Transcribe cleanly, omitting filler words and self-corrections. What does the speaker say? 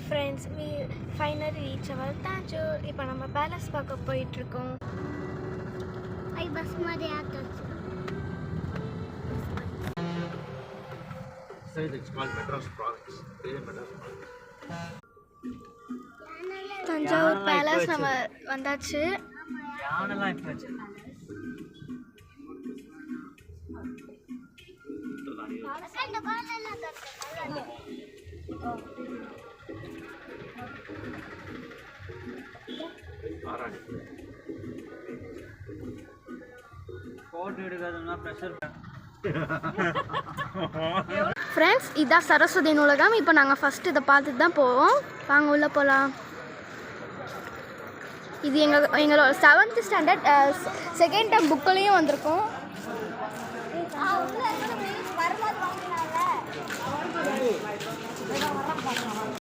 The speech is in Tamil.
Friends, we finally reach our Tanjore. இப்போ நம்ம பேலஸ் பார்க்க போயிட்டுருக்கோம். பஸ் மாதிரி ஆட்டாச்சு. It's called Madras Province. Madras Province. Thanjavur palace நம்ம வந்தாச்சு. யானெல்லாம் இப்போ வச்சு ஃபோட்டோ எடுக்கிறதுனா ப்ரெஷர். ஃப்ரெண்ட்ஸ், இதான் சரஸ்வதி நூலகம். இப்போ நாங்கள் ஃபஸ்ட்டு இதை பார்த்துட்டு தான் போவோம். வாங்க உள்ளே போகலாம். இது எங்களோட 7th ஸ்டாண்டர்ட் செகண்ட் டைம் புக்குலேயும் வந்திருக்கோம்.